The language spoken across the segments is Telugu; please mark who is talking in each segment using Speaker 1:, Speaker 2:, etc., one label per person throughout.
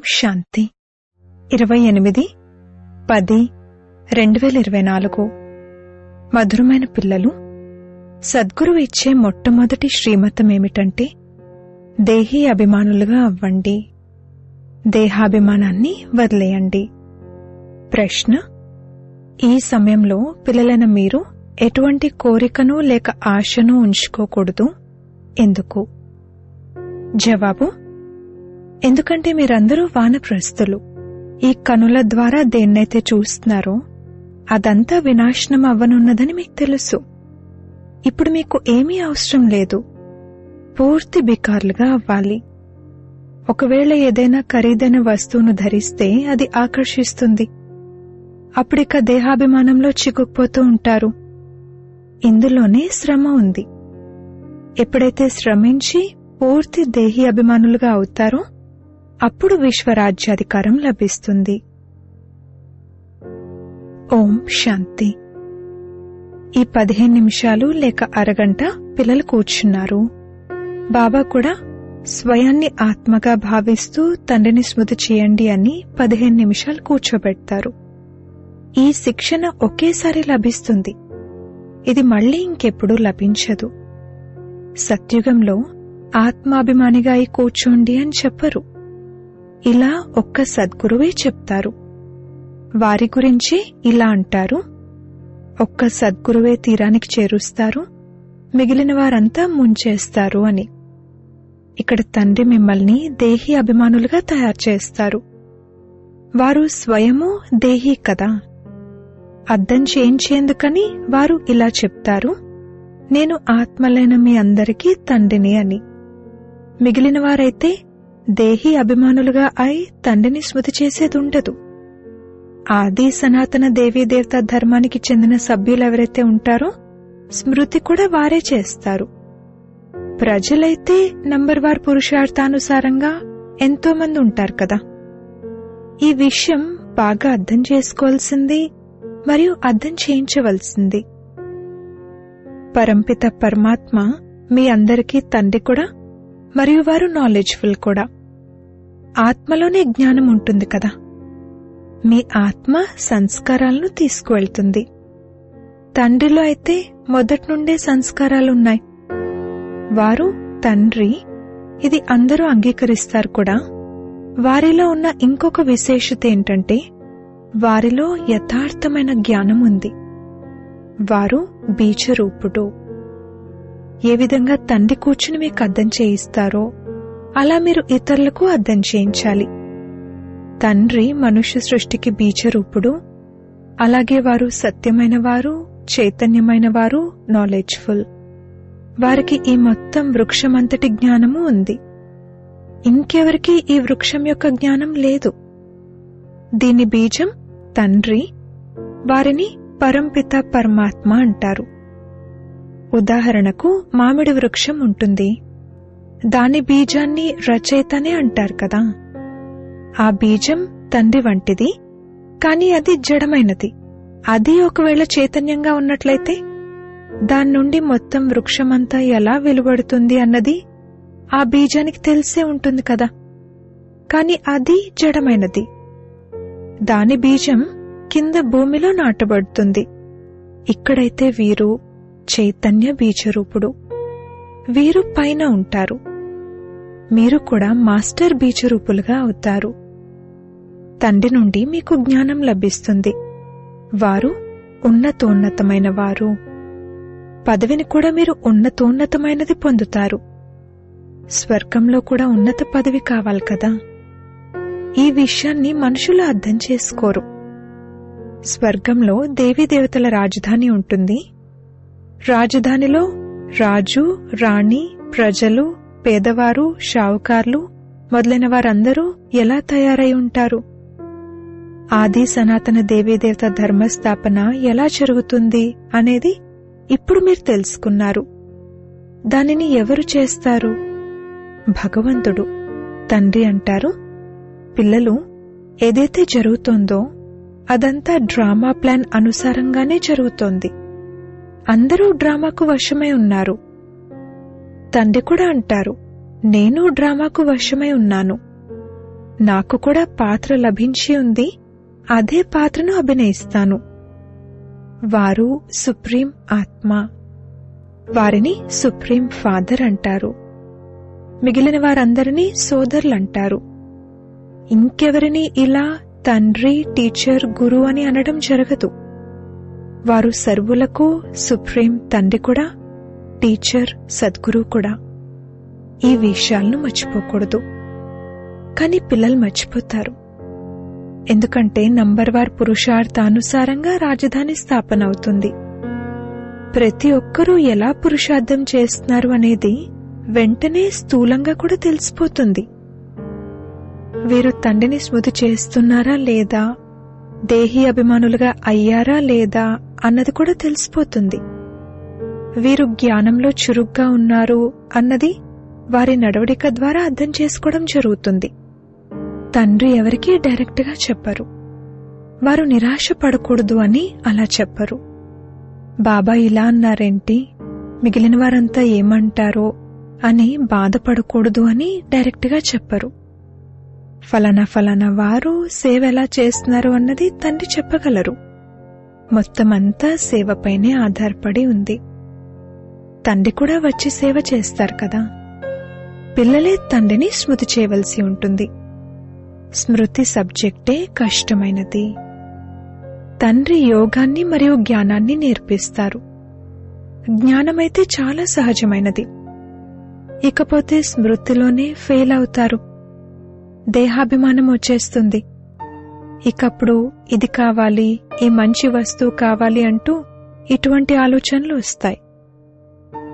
Speaker 1: శాంతి 28/10/2024 మధురమైన పిల్లలు, సద్గురువు ఇచ్చే మొట్టమొదటి శ్రీమతం ఏమిటంటే దేహీ అభిమానులుగా అవ్వండి, దేహాభిమానాన్ని వదిలేయండి. ప్రశ్న: ఈ సమయంలో పిల్లలైన మీరు ఎటువంటి కోరికను లేక ఆశను ఉంచుకోకూడదు. ఎందుకు? జవాబు: ఎందుకంటే మీరందరూ వానప్రస్థులు. ఈ కనుల ద్వారా దేన్నైతే చూస్తున్నారో అదంతా వినాశనం అవ్వనున్నదని మీకు తెలుసు. ఇప్పుడు మీకు ఏమీ అవసరం లేదు, పూర్తి బికార్లుగా అవ్వాలి. ఒకవేళ ఏదైనా ఖరీదైన వస్తువును ధరిస్తే అది ఆకర్షిస్తుంది. అప్పుడిక దేహాభిమానంలో చిక్కుకుపోతూ ఉంటారు. ఇందులోనే శ్రమ ఉంది. ఎప్పుడైతే శ్రమించి పూర్తి దేహీ అభిమానులుగా అవుతారో అప్పుడు విశ్వరాజ్యాధికారం లభిస్తుంది. ఓం శాంతి. ఈ 15 నిమిషాలు లేక అరగంట పిల్లలు కూర్చున్నారు. బాబా కూడా స్వయాన్ని ఆత్మగా భావిస్తూ తండ్రిని స్మృతి చేయండి అని 15 నిమిషాలు కూర్చోబెడతారు. ఈ శిక్షణ ఒకేసారి లభిస్తుంది. ఇది మళ్లీ ఇంకెప్పుడూ లభించదు. సత్యుగంలో ఆత్మాభిమానిగా అయి కూర్చోండి అని చెప్పరు. ఇలా ఒక్క సద్గురువే చెప్తారు. వారి గురించి ఇలా అంటారు: ఒక్క సద్గురువే తీరానికి చేరుస్తారు, మిగిలిన వారంతా ముంచేస్తారు అని. ఇక్కడ తండ్రి మిమ్మల్ని దేహీ అభిమానులుగా తయారు చేస్తారు. వారు స్వయము దేహీ కదా. అర్థం చేయించేందుకని వారు ఇలా చెప్తారు: నేను ఆత్మలైన మీ అందరికీ తండ్రిని అని. మిగిలిన వారైతే దేహీ అభిమానులుగా అయి తండ్రిని స్మృతి చేసేదుండదు. ఆది సనాతన దేవీదేవత ధర్మానికి చెందిన సభ్యులెవరైతే ఉంటారో స్మృతి కూడా వారే చేస్తారు. ప్రజలైతే నంబర్వార్ పురుషార్థానుసారంగా ఎంతో మంది ఉంటారు కదా. ఈ విషయం బాగా అర్థం చేసుకోవాల్సింది మరియు అర్థం చేయించవలసింది. పరంపిత పరమాత్మ మీ అందరికీ తండ్రి కూడా మరియు వారు నాలెడ్జ్ఫుల్ కూడా. ఆత్మలోనే జ్ఞానం ఉంటుంది కదా. మీ ఆత్మ సంస్కారాలను తీసుకువెళ్తుంది. తండ్రిలో అయితే మొదటి నుండే సంస్కారాలున్నాయి. వారు తండ్రి, ఇది అందరూ అంగీకరిస్తారు కూడా. వారిలో ఉన్న ఇంకొక విశేషత ఏంటంటే వారిలో యథార్థమైన జ్ఞానం ఉంది. వారు బీజరూపుడు. ఏ విధంగా తండ్రి కూర్చుని మీకు అర్థం చేయిస్తారో అలా మీరు ఇతరులకు అర్థం చేయించాలి. తండ్రి మనుష్య సృష్టికి బీజరూపుడు. అలాగే వారు సత్యమైన వారు, చైతన్యమైన వారు, నాలెడ్జ్ఫుల్. వారికి ఈ మొత్తం వృక్షమంతటి జ్ఞానము ఉంది. ఇంకెవరికి ఈ వృక్షం యొక్క జ్ఞానం లేదు. దీని బీజం తండ్రి. వారిని పరంపిత పరమాత్మ అంటారు. ఉదాహరణకు మామిడి వృక్షం ఉంటుంది. దాని బీజాన్ని రచయితనే అంటారు కదా. ఆ బీజం తండ్రి వంటిది, కాని అది జడమైనది. అది ఒకవేళ చైతన్యంగా ఉన్నట్లయితే దాని నుండి మొత్తం వృక్షమంతా ఎలా వెలువడుతుంది అన్నది ఆ బీజానికి తెలిసే ఉంటుంది కదా. కాని అది జడమైనది. దాని బీజం కింద భూమిలో నాటబడుతుంది. ఇక్కడైతే వీరు చైతన్య బీజరూపుడు. వీరు పైన ఉంటారు. మీరు కూడా మాస్టర్ బీజరూపులుగా అవుతారు. తండ్రి నుండి మీకు జ్ఞానం లభిస్తుంది. వారు ఉన్నతోన్నతమైన వారు. పదవిని కూడా మీరు ఉన్నతోన్నతమైనది పొందుతారు. స్వర్గంలో కూడా ఉన్నత పదవి కావాలి కదా. ఈ విషయాన్ని మనుషులు అర్థం చేసుకోరు. స్వర్గంలో దేవీదేవతల రాజధాని ఉంటుంది. రాజధానిలో రాజు, రాణి, ప్రజలు, పేదవారు, షావుకార్లు మొదలైన వారందరూ ఎలా తయారై ఉంటారు? ఆది సనాతన దేవీదేవత ధర్మస్థాపన ఎలా జరుగుతుంది అనేది ఇప్పుడు మీరు తెలుసుకున్నారు. దానిని ఎవరు చేస్తారు? భగవంతుడు. తండ్రి అంటారు, పిల్లలు, ఏదైతే జరుగుతోందో అదంతా డ్రామా ప్లాన్ అనుసారంగానే జరుగుతోంది. అందరూ డ్రామాకు వశమై ఉన్నారు. తండ్రి కూడా అంటారు, నేను డ్రామాకు వశమై ఉన్నాను. నాకు కూడా పాత్ర లభించి ఉంది, అదే పాత్రను అభినయిస్తాను. వారు సుప్రీం ఆత్మ. వారిని సుప్రీం ఫాదర్ అంటారు. మిగిలిన వారందరినీ సోదరులంటారు. ఇంకెవరిని ఇలా తండ్రి, టీచర్, గురు అని అనడం జరగదు. వారు సర్వులకు సుప్రీం తండ్రి కూడా, టీచర్, సద్గురు కూడా. ఈ విషయాలను మర్చిపోకూడదు. కాని పిల్లలు మర్చిపోతారు. ఎందుకంటే నంబర్వార్ పురుషార్థానుసారంగా రాజధాని స్థాపన అవుతుంది. ప్రతి ఒక్కరూ ఎలా పురుషార్థం చేస్తున్నారు అనేది వెంటనే స్థూలంగా కూడా తెలిసిపోతుంది. వీరు తండ్రిని స్మృతి చేస్తున్నారా లేదా, దేహీ అభిమానులుగా అయ్యారా లేదా అన్నది కూడా తెలిసిపోతుంది. వీరు జ్ఞానంలో చురుగ్గా ఉన్నారు అన్నది వారి నడవడిక ద్వారా అర్థం చేసుకోవడం జరుగుతుంది. తండ్రి ఎవరికీ డైరెక్ట్గా చెప్పరు. వారు నిరాశ పడకూడదు అని అలా చెప్పరు. బాబా ఇలా అన్నారేంటి, మిగిలిన వారంతా ఏమంటారో అని బాధపడకూడదు అని డైరెక్ట్గా చెప్పరు. ఫలానా ఫలానా వారు సేవ ఎలా చేస్తున్నారు అన్నది తండ్రి చెప్పగలరు. మొత్తమంతా సేవపైనే ఆధారపడి ఉంది. తండ్రి కూడా వచ్చి సేవ చేస్తారు కదా. పిల్లలే తండ్రిని స్మృతి చేయవలసి ఉంటుంది. స్మృతి సబ్జెక్టే కష్టమైనది. తండ్రి యోగాన్ని మరియు జ్ఞానాన్ని నేర్పిస్తారు. జ్ఞానమైతే చాలా సహజమైనది. ఇకపోతే స్మృతిలోనే ఫెయిల్ అవుతారు. దేహాభిమానం వచ్చేస్తుంది. ఇకప్పుడు ఇది కావాలి, ఈ మంచి వస్తువు కావాలి అంటూ ఇటువంటి ఆలోచనలు వస్తాయి.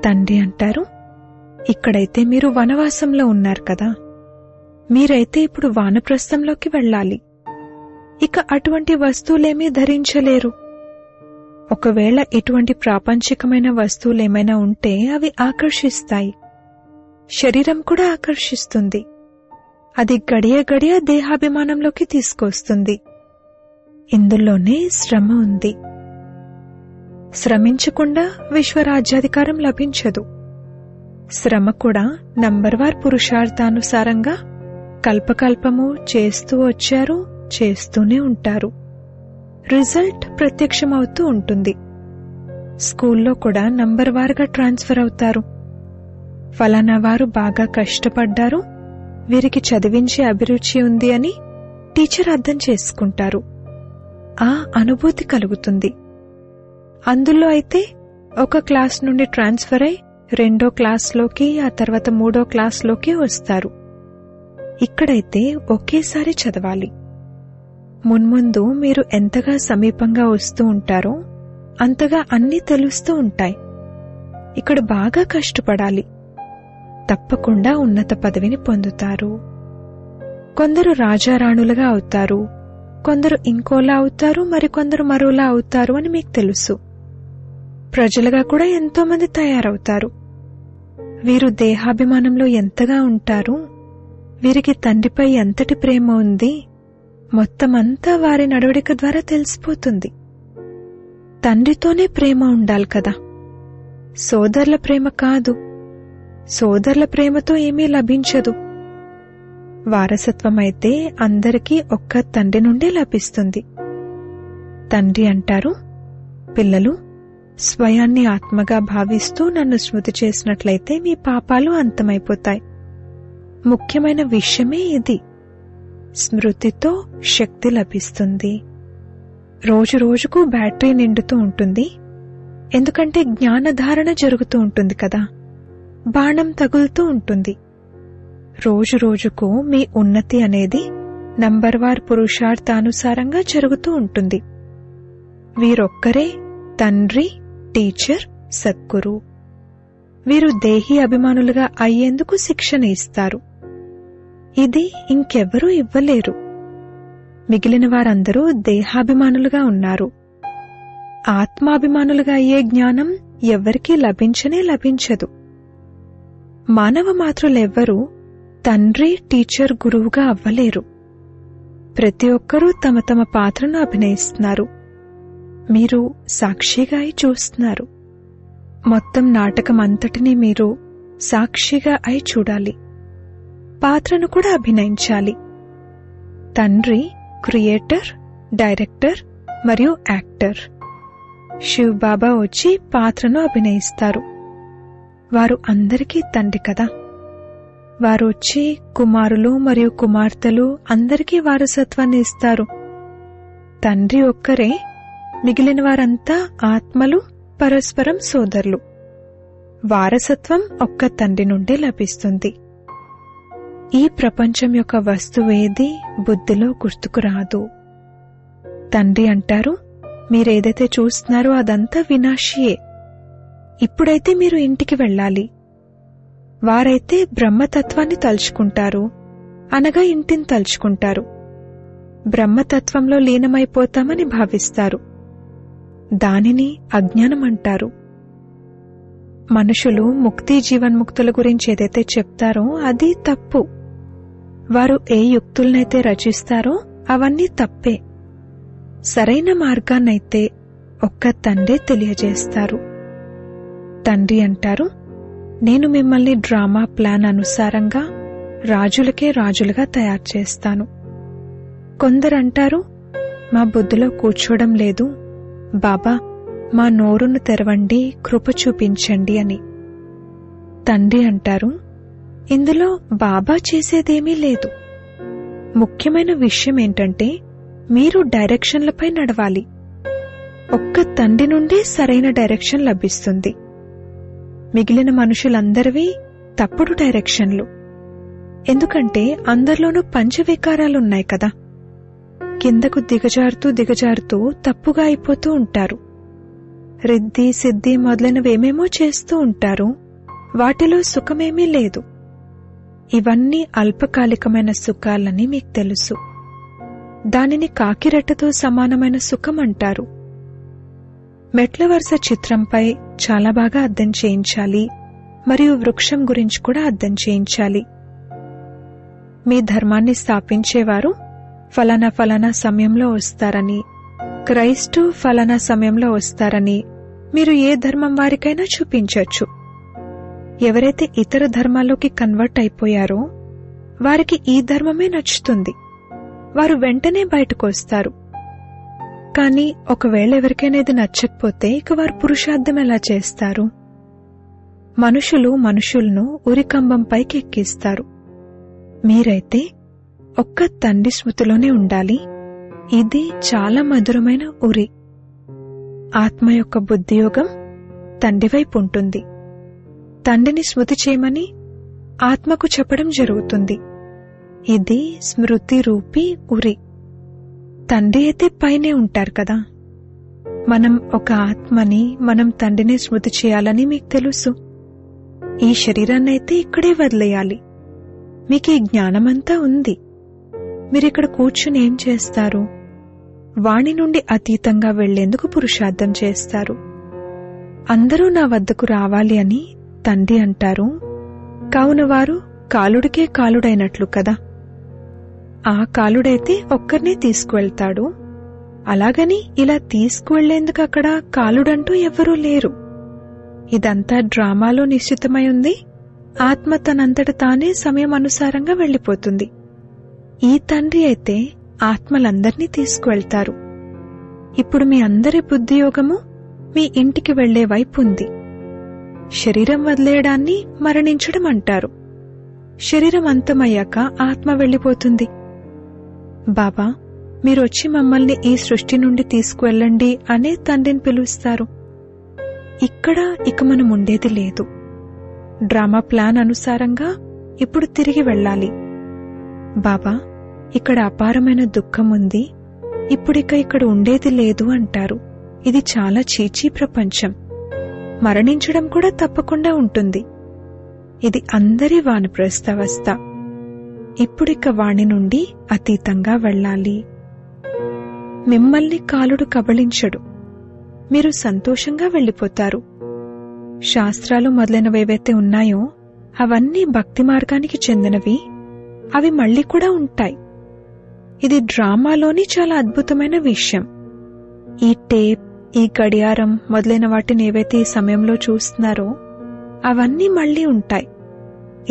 Speaker 1: తండ్రి అంటారు, ఇక్కడైతే మీరు వనవాసంలో ఉన్నారు కదా, మీరైతే ఇప్పుడు వానప్రస్థంలోకి వెళ్ళాలి. ఇక అటువంటి వస్తువులేమీ ధరించలేరు. ఒకవేళ ఇటువంటి ప్రాపంచికమైన వస్తువులేమైనా ఉంటే అవి ఆకర్షిస్తాయి. శరీరం కూడా ఆకర్షిస్తుంది. అది గడియ గడియ దేహాభిమానంలోకి తీసుకొస్తుంది. ఇందులోనే శ్రమ ఉంది. శ్రమించకుండా విశ్వరాజ్యాధికారం లభించదు. శ్రమ కూడా నంబర్వార్ పురుషార్థానుసారంగా కల్పకల్పము చేస్తూ వచ్చారు, చేస్తూనే ఉంటారు. రిజల్ట్ ప్రత్యక్షమవుతూ ఉంటుంది. స్కూల్లో కూడా నంబర్వార్గా ట్రాన్స్ఫర్ అవుతారు. ఫలానా వారు బాగా కష్టపడ్డారు, వీరికి చదివించే అభిరుచి ఉంది అని టీచర్ అర్థం చేసుకుంటారు. ఆ అనుభూతి కలుగుతుంది. అందులో అయితే ఒక క్లాస్ నుండి ట్రాన్స్ఫర్ అయి 2వ క్లాస్లోకి, ఆ తర్వాత 3వ క్లాస్లోకి వస్తారు. ఇక్కడైతే ఒకేసారి చదవాలి. మున్ముందు మీరు ఎంతగా సమీపంగా వస్తూ ఉంటారో అంతగా అన్నీ తెలుస్తూ ఉంటాయి. ఇక్కడ బాగా కష్టపడాలి. తప్పకుండా ఉన్నత పదవిని పొందుతారు. కొందరు రాజారాణులుగా అవుతారు, కొందరు ఇంకోలా అవుతారు, మరికొందరు మరోలా అవుతారు అని మీకు తెలుసు. ప్రజలుగా కూడా ఎంతోమంది తయారవుతారు. వీరు దేహాభిమానంలో ఎంతగా ఉంటారు, వీరికి తండ్రిపై ఎంతటి ప్రేమ ఉంది, మొత్తమంతా వారి నడవడిక ద్వారా తెలిసిపోతుంది. తండ్రితోనే ప్రేమ ఉండాలి కదా, సోదరుల ప్రేమ కాదు. సోదరుల ప్రేమతో ఏమీ లభించదు. వారసత్వమైతే అందరికీ ఒక్క తండ్రి నుండే లభిస్తుంది. తండ్రి అంటారు, పిల్లలు స్వయాన్ని ఆత్మగా భావిస్తూ నన్ను స్మృతి చేసినట్లయితే మీ పాపాలు అంతమైపోతాయి. ముఖ్యమైన విషయమే ఇది. స్మృతితో శక్తి లభిస్తుంది. రోజు రోజుకు బ్యాటరీ నిండుతూ ఉంటుంది. ఎందుకంటే జ్ఞానధారణ జరుగుతూ ఉంటుంది కదా, బాణం తగులుతూ ఉంటుంది. రోజు రోజుకు మీ ఉన్నతి అనేది నంబర్వార్ పురుషార్థానుసారంగా జరుగుతూ ఉంటుంది. వీరొక్కరే తండ్రి, టీచర్, సద్గురు. వీరు దేహీ అభిమానులుగా అయ్యేందుకు శిక్షణ ఇస్తారు. ఇది ఇంకెవ్వరూ ఇవ్వలేరు. మిగిలిన వారందరూ దేహాభిమానులుగా ఉన్నారు. ఆత్మాభిమానులుగా అయ్యే జ్ఞానం ఎవ్వరికీ లభించనే లభించదు. మానవ మాతృలెవ్వరూ తండ్రి, టీచర్, గురువుగా అవ్వలేరు. ప్రతి ఒక్కరూ తమ తమ పాత్రను అభినయిస్తున్నారు. మీరు సాక్షిగా అయి చూస్తున్నారు. మొత్తం నాటకం అంతటినీ మీరు సాక్షిగా అయి చూడాలి. పాత్రను కూడా అభినయించాలి. తండ్రి క్రియేటర్, డైరెక్టర్ మరియు యాక్టర్. శివ్ బాబా వచ్చి పాత్రను అభినయిస్తారు. వారు అందరికీ తండ్రి కదా. వారు వచ్చి కుమారులు మరియు కుమార్తెలు అందరికీ వారసత్వాన్ని ఇస్తారు. తండ్రి ఒక్కరే, మిగిలిన వారంతా ఆత్మలు, పరస్పరం సోదరులు. వారసత్వం ఒక్క తండ్రి నుండే లభిస్తుంది. ఈ ప్రపంచం యొక్క వస్తువేది బుద్ధిలో గుర్తుకు రాదు. తండ్రి అంటారు, మీరేదైతే చూస్తున్నారో అదంతా వినాశియే. ఇప్పుడైతే మీరు ఇంటికి వెళ్ళాలి. వారైతే బ్రహ్మతత్వాన్ని తలుచుకుంటారు, అనగా ఇంటిని తలుచుకుంటారు. బ్రహ్మతత్వంలో లీనమైపోతామని భావిస్తారు. దానిని అజ్ఞానం అంటారు. మనుషులు ముక్తి జీవన్ముక్తుల గురించి ఏదైతే చెప్తారో అది తప్పు. వారు ఏ యుక్తులనైతే రచిస్తారో అవన్నీ తప్పే. సరైన మార్గాన్నైతే ఒక్క తండ్రి తెలియజేస్తారు. తండ్రి అంటారు, నేను మిమ్మల్ని డ్రామా ప్లాన్ అనుసారంగా రాజులకే రాజులుగా తయారు చేస్తాను. కొందరంటారు, మా బుద్ధిలో కూర్చోవడం లేదు, బాబా మా నోరును తెరవండి, కృప చూపించండి అని. తండ్రి అంటారు, ఇందులో బాబా చేసేదేమీ లేదు. ముఖ్యమైన విషయం ఏంటంటే మీరు డైరెక్షన్లపై నడవాలి. ఒక్క తండ్రి నుండే సరైన డైరెక్షన్ లభిస్తుంది. మిగిలిన మనుషులందరివి తప్పుడు డైరెక్షన్లు. ఎందుకంటే అందరిలోనూ పంచవికారాలున్నాయి కదా. కిందకు దిగజారుతూ దిగజారుతూ తప్పుగా అయిపోతూ ఉంటారు. రిద్ధి సిద్ధి మొదలైనవేమేమో చేస్తూ ఉంటారు. వాటిలో సుఖమేమీ లేదు. ఇవన్నీ అల్పకాలికమైన సుఖాలని మీకు తెలుసు. దానిని కాకిరెట్టతో సమానమైన సుఖం అంటారు. మెట్ల వరుస చిత్రంపై చాలా బాగా అర్థం చేయించాలి, మరియు వృక్షం గురించి కూడా అర్థం చేయించాలి. మీ ధర్మాన్ని స్థాపించేవారు ఫలానా ఫలానా సమయంలో వస్తారని, క్రైస్టు ఫలానా సమయంలో వస్తారని మీరు ఏ ధర్మం వారికైనా చూపించొచ్చు. ఎవరైతే ఇతర ధర్మాల్లోకి కన్వర్ట్ అయిపోయారో వారికి ఈ ధర్మమే నచ్చుతుంది. వారు వెంటనే బయటకు వస్తారు. కానీ ఒకవేళ ఎవరికైనా ఇది నచ్చకపోతే ఇక వారు పురుషార్థం ఎలా చేస్తారు? మనుషులు మనుషులను ఉరికంబంపైకి ఎక్కిస్తారు. మీరైతే ఒక్క తండ్రి స్మృతిలోనే ఉండాలి. ఇది చాలా మధురమైన ఉరి. ఆత్మ యొక్క బుద్ధియోగం తండ్రి వైపు ఉంటుంది. తండ్రిని స్మృతి చేయమని ఆత్మకు చెప్పడం జరుగుతుంది. ఇది స్మృతి రూపీ ఉరి. తండ్రి అయితే పైనే ఉంటారు కదా. మనం ఒక ఆత్మని, మనం తండ్రిని స్మృతి చేయాలని మీకు తెలుసు. ఈ శరీరాన్నైతే ఇక్కడే వదిలేయాలి. మీకు ఈ జ్ఞానమంతా ఉంది. మీరిక్కడ కూర్చుని ఏం చేస్తారు? వాణి నుండి అతీతంగా వెళ్లేందుకు పురుషార్థం చేస్తారు. అందరూ నా వద్దకు రావాలి అని తండ్రి అంటారు. కావున వారు కాలుడికే కాలుడైనట్లు కదా. ఆ కాలుడైతే ఒక్కరినే తీసుకువెళ్తాడు. అలాగని ఇలా తీసుకువెళ్లేందుకు అక్కడ కాలుడంటూ ఎవ్వరూ లేరు. ఇదంతా డ్రామాలో నిశ్చితమై ఉంది. ఆత్మ తనంతట తానే సమయం అనుసారంగా వెళ్లిపోతుంది. ఈ తండ్రి అయితే ఆత్మలందర్నీ తీసుకువెళ్తారు. ఇప్పుడు మీ అందరి బుద్ధియోగము మీ ఇంటికి వెళ్లే వైపు ఉంది. శరీరం వదిలేయడాన్ని మరణించడం అంటారు. శరీరం అంతమయ్యాక ఆత్మ వెళ్లిపోతుంది. బాబా, మీరొచ్చి మమ్మల్ని ఈ సృష్టి నుండి తీసుకువెళ్ళండి అనే తండ్రిని పిలుస్తారు. ఇక్కడ ఇక మనం ఉండేది లేదు. డ్రామా ప్లాన్ అనుసారంగా ఇప్పుడు తిరిగి వెళ్ళాలి. బాబా, ఇక్కడ అపారమైన దుఃఖం ఉంది, ఇప్పుడిక ఇక్కడ ఉండేది లేదు అంటారు. ఇది చాలా చీచీ ప్రపంచం. మరణించడం కూడా తప్పకుండా ఉంటుంది. ఇది అందరి వానప్రస్థావస్థ. ఇప్పుడిక వాణి నుండి అతీతంగా వెళ్ళాలి. మిమ్మల్ని కాలుడు కబళించడు. మీరు సంతోషంగా వెళ్ళిపోతారు. శాస్త్రాలు మొదలైనవేవైతే ఉన్నాయో అవన్నీ భక్తి మార్గానికి చెందినవి. అవి మళ్లీ కూడా ఉంటాయి. ఇది డ్రామాలోని చాలా అద్భుతమైన విషయం. ఈ టేప్, ఈ గడియారం మొదలైన వాటిని ఏవైతే ఈ సమయంలో చూస్తున్నారో అవన్నీ మళ్లీ ఉంటాయి.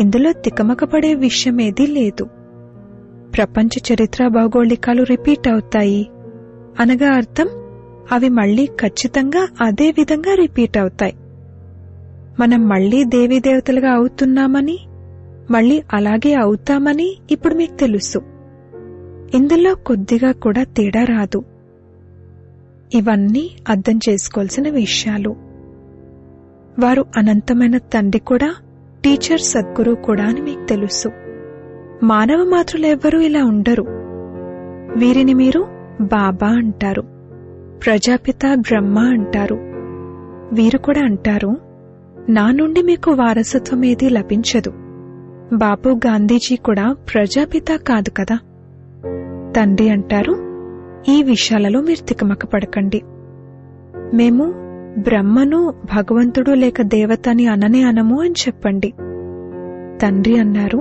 Speaker 1: ఇందులో తికమకపడే విషయమేదీ లేదు. ప్రపంచ చరిత్ర భౌగోళికాలు రిపీట్ అవుతాయి అనగా అర్థం అవి మళ్లీ ఖచ్చితంగా అదే విధంగా రిపీట్ అవుతాయి. మనం మళ్లీ దేవీదేవతలుగా అవుతున్నామని, మళ్లీ అలాగే అవుతామని ఇప్పుడు మీకు తెలుసు. ఇందులో కొద్దిగా కూడా తేడా రాదు. ఇవన్నీ అర్థం చేసుకోవాల్సిన విషయాలు. వారు అనంతమైన తండ్రి కూడా, టీచర్ సద్గురు కూడా అని మీకు తెలుసు. మానవ మాతృలెవ్వరూ ఇలా ఉండరు. వీరిని మీరు బాబా అంటారు, ప్రజాపిత బ్రహ్మ అంటారు. వీరు కూడా అంటారు, నా నుండి మీకు వారసత్వం ఏదీ లభించదు. బాపు గాంధీజీ కూడా ప్రజాపిత కాదు కదా. తండ్రి అంటారు, ఈ విషయాలలో మీరు తికమక పడకండి. మేము బ్రహ్మను భగవంతుడు లేక దేవత అని అననే అనము అని చెప్పండి. తండ్రి అన్నారు,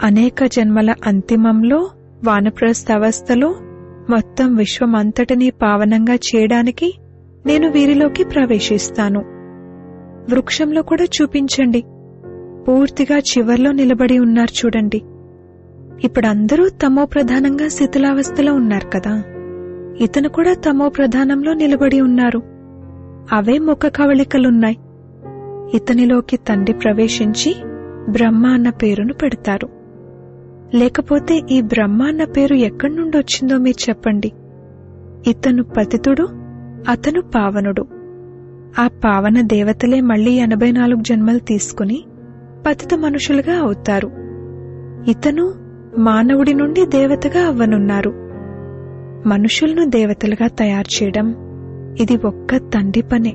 Speaker 1: అనేక జన్మల అంతిమంలో వానప్రస్థ అవస్థలో మొత్తం విశ్వమంతటినీ పావనంగా చేయడానికి నేను వీరిలోకి ప్రవేశిస్తాను. వృక్షంలో కూడా చూపించండి. పూర్తిగా చివర్లో నిలబడి ఉన్నారు చూడండి. ఇప్పుడందరూ తమో ప్రధానంగా శిథిలావస్థలో ఉన్నారు కదా. ఇతను కూడా తమో ప్రధానంలో నిలబడి ఉన్నారు. అవే ముఖ కవళికలున్నాయి. ఇతనిలోకి తండ్రి ప్రవేశించి బ్రహ్మ అన్న పేరును పెడతారు. లేకపోతే ఈ బ్రహ్మ అన్న పేరు ఎక్కడి నుండి వచ్చిందో మీరు చెప్పండి. ఇతను పతితుడు, అతను పావనుడు. ఆ పావన దేవతలే మళ్లీ 84 జన్మలు తీసుకుని పతిత మనుషులుగా అవుతారు. ఇతను మానవుడి నుండి దేవతగా అవ్వనున్నారు. మనుషులను దేవతలుగా తయారు చేయడం ఇది ఒక్క తండ్రి పనే.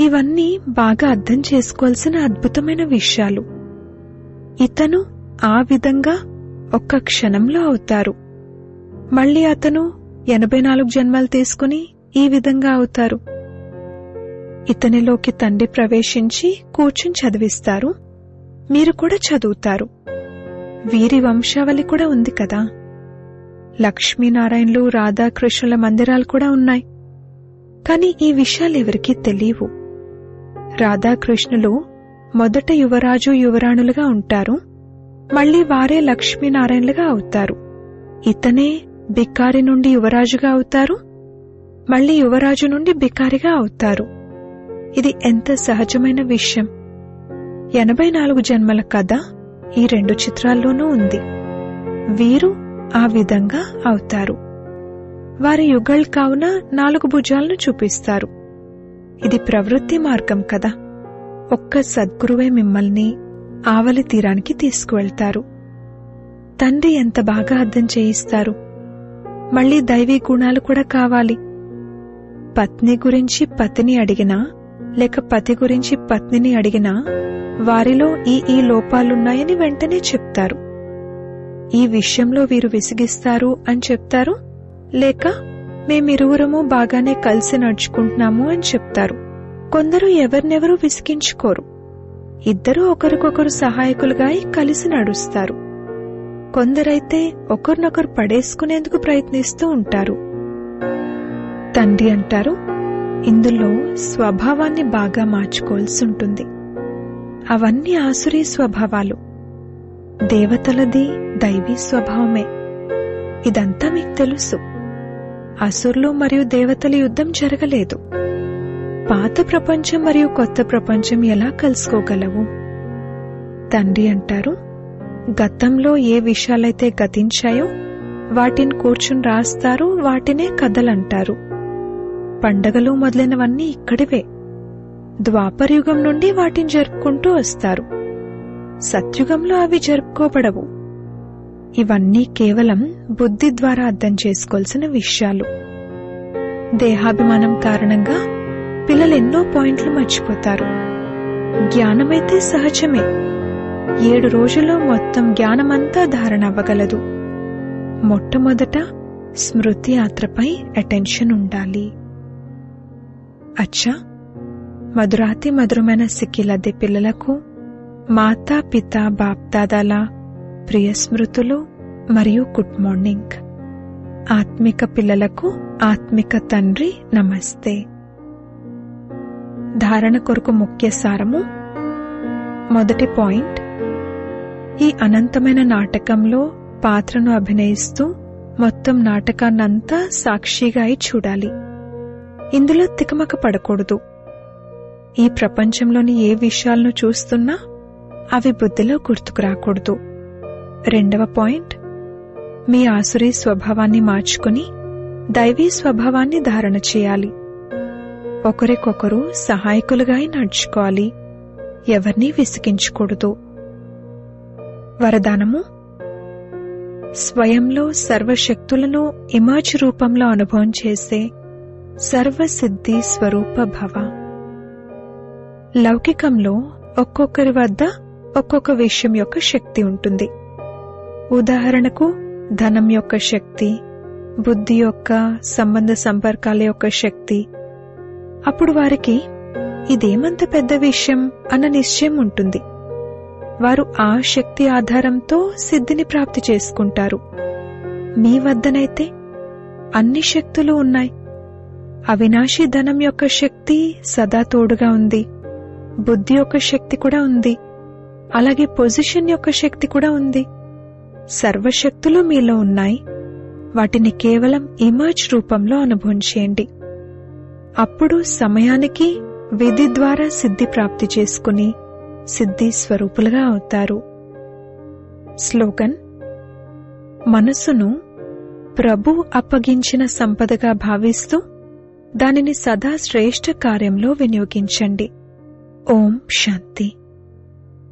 Speaker 1: ఇవన్నీ బాగా అర్థం చేసుకోవాల్సిన అద్భుతమైన విషయాలు. ఇతను ఆ విధంగా ఒక్క క్షణంలో అవుతారు. మళ్లీ అతను 84 జన్మలు తీసుకుని ఈ విధంగా అవుతారు. ఇతనిలోకి తండ్రి ప్రవేశించి కూర్చుని చదివిస్తారు. మీరు కూడా చదువుతారు. వీరి వంశావళి కూడా ఉంది కదా. లక్ష్మీనారాయణలు, రాధాకృష్ణుల మందిరాలు కూడా ఉన్నాయి. కాని ఈ విషయాలు ఎవరికీ తెలియవు. రాధాకృష్ణులు మొదట యువరాజు యువరాణులుగా ఉంటారు. మళ్లీ వారే లక్ష్మీనారాయణలుగా అవుతారు. ఇతనే బికారి నుండి యువరాజుగా అవుతారు. మళ్లీ యువరాజు నుండి బికారిగా అవుతారు. ఇది ఎంత సహజమైన విషయం. 84 జన్మల కథ ఈ 2 చిత్రాల్లోనూ ఉంది. వీరు ఆ విధంగా అవుతారు. వారి యుగళ్ కావున 4 భుజాలను చూపిస్తారు. ఇది ప్రవృత్తి మార్గం కదా. ఒక్క సద్గురువే మిమ్మల్ని ఆవలి తీరానికి తీసుకువెళ్తారు. తండ్రి ఎంత బాగా అర్థం చేయిస్తారు. మళ్లీ దైవీ గుణాలు కూడా కావాలి. పత్ని గురించి పతిని అడిగినా, లేక పతి గురించి పత్నిని అడిగినా వారిలో ఈ లోపాలున్నాయని వెంటనే చెప్తారు. ఈ విషయంలో వీరు విసిగిస్తారు అని చెప్తారు, లేక మేమిరువురము బాగానే కలిసి నడుచుకుంటున్నాము అని చెప్తారు. కొందరు ఎవరినెవరూ విసిగించుకోరు. ఇద్దరూ ఒకరికొకరు సహాయకులుగా కలిసి నడుస్తారు. కొందరైతే ఒకరినొకరు పడేసుకునేందుకు ప్రయత్నిస్తూ ఉంటారు. తండ్రి అంటారు, ఇందులో స్వభావాన్ని బాగా మార్చుకోవాల్సి ఉంటుంది. అవన్నీ ఆసురీ స్వభావాలు. దేవతలది దైవీ స్వభావమే. ఇదంతా మీకు తెలుసు. అసురులు మరియు దేవతల యుద్ధం జరగలేదు. పాత ప్రపంచం మరియు కొత్త ప్రపంచం ఎలా కలుసుకోగలవు? తండ్రి అంటారు, గతంలో ఏ విషయాలైతే గతించాయో వాటిని కూర్చుని రాస్తారు. వాటినే కథలంటారు. పండగలు మొదలైనవన్నీ ఇక్కడివే. ద్వాపరయుగం నుండి వాటిని జరుపుకుంటూ వస్తారు. సత్యుగంలో అవి జరుపుకోబడవు. ఇవన్నీ కేవలం బుద్ధి ద్వారా అర్థం చేసుకోవాల్సిన విషయాలు. దేహాభిమానం కారణంగా పిల్లలు ఎన్నో పాయింట్లు మర్చిపోతారు. జ్ఞానమైతే సహజమే. 7 రోజుల్లో మొత్తం జ్ఞానమంతా ధారణ అవ్వగలదు. మొట్టమొదట స్మృతి యాత్రపై అటెన్షన్ ఉండాలి. అచ్చా, మధురాతి మధురమైన సిక్కిలద్దె పిల్లలకు మాతా పిత బాప్దాదాల ప్రియ స్మృతులు మరియు గుడ్ మార్నింగ్. ఆత్మిక పిల్లలకు ఆత్మిక తండ్రి నమస్తే. ధారణ కొరకు ముఖ్య సారము. మొదటి పాయింట్, ఈ అనంతమైన నాటకంలో పాత్రను అభినయిస్తూ మొత్తం నాటకాన్నంతా సాక్షిగా అయి చూడాలి. ఇందులో తికమక పడకూడదు. ఈ ప్రపంచంలోని ఏ విషయాలను చూస్తున్నా అవి బుద్ధిలో గుర్తుకు రాకూడదు. 2వ పాయింట్, మీ ఆసురీ స్వభావాన్ని మార్చుకుని దైవీ స్వభావాన్ని ధారణ చేయాలి. ఒకరికొకరు సహాయకులుగా నడుచుకోవాలి. ఎవరినీ విసిగించకూడదు. వరదానము: స్వయంలో సర్వశక్తులను ఇమర్జ్ రూపంలో అనుభవం చేసే సర్వసిద్ధి స్వరూప భవ. లౌకికంలో ఒక్కొక్కరి వద్ద ఒక్కొక్క విషయం యొక్క శక్తి ఉంటుంది. ఉదాహరణకు ధనం యొక్క శక్తి, బుద్ధి యొక్క, సంబంధ సంపర్కాల యొక్క శక్తి. అప్పుడు వారికి ఇదేమంత పెద్ద విషయం అన్న నిశ్చయం ఉంటుంది. వారు ఆ శక్తి ఆధారంతో సిద్ధిని ప్రాప్తి చేసుకుంటారు. మీ వద్దనైతే అన్ని శక్తులు ఉన్నాయి. అవినాశి ధనం యొక్క శక్తి సదా తోడుగా ఉంది. బుద్ధి యొక్క శక్తి కూడా ఉంది. అలాగే పొజిషన్ యొక్క శక్తి కూడా ఉంది. సర్వశక్తులు మీలో ఉన్నాయి. వాటిని కేవలం ఇమర్జ్ రూపంలో అనుభవం చేయండి. అప్పుడు సమయానికి విధి ద్వారా సిద్ధి ప్రాప్తి చేసుకుని సిద్ధి స్వరూపులుగా అవుతారు. స్లోగన్: మనసును ప్రభు అప్పగించిన సంపదగా భావిస్తూ దానిని సదా శ్రేష్ఠ కార్యంలో వినియోగించండి. ఓం శాంతి.